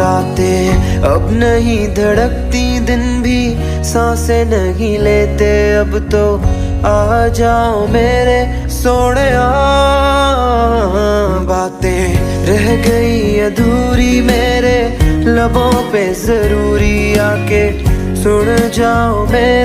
रातें अब नहीं धड़कती, दिन भी सांसें नहीं लेते अब तो। आ जाओ मेरे सोनिया, बातें रह गई अधूरी मेरे लबों पे जरूरी, आके सुन जाओ मेरे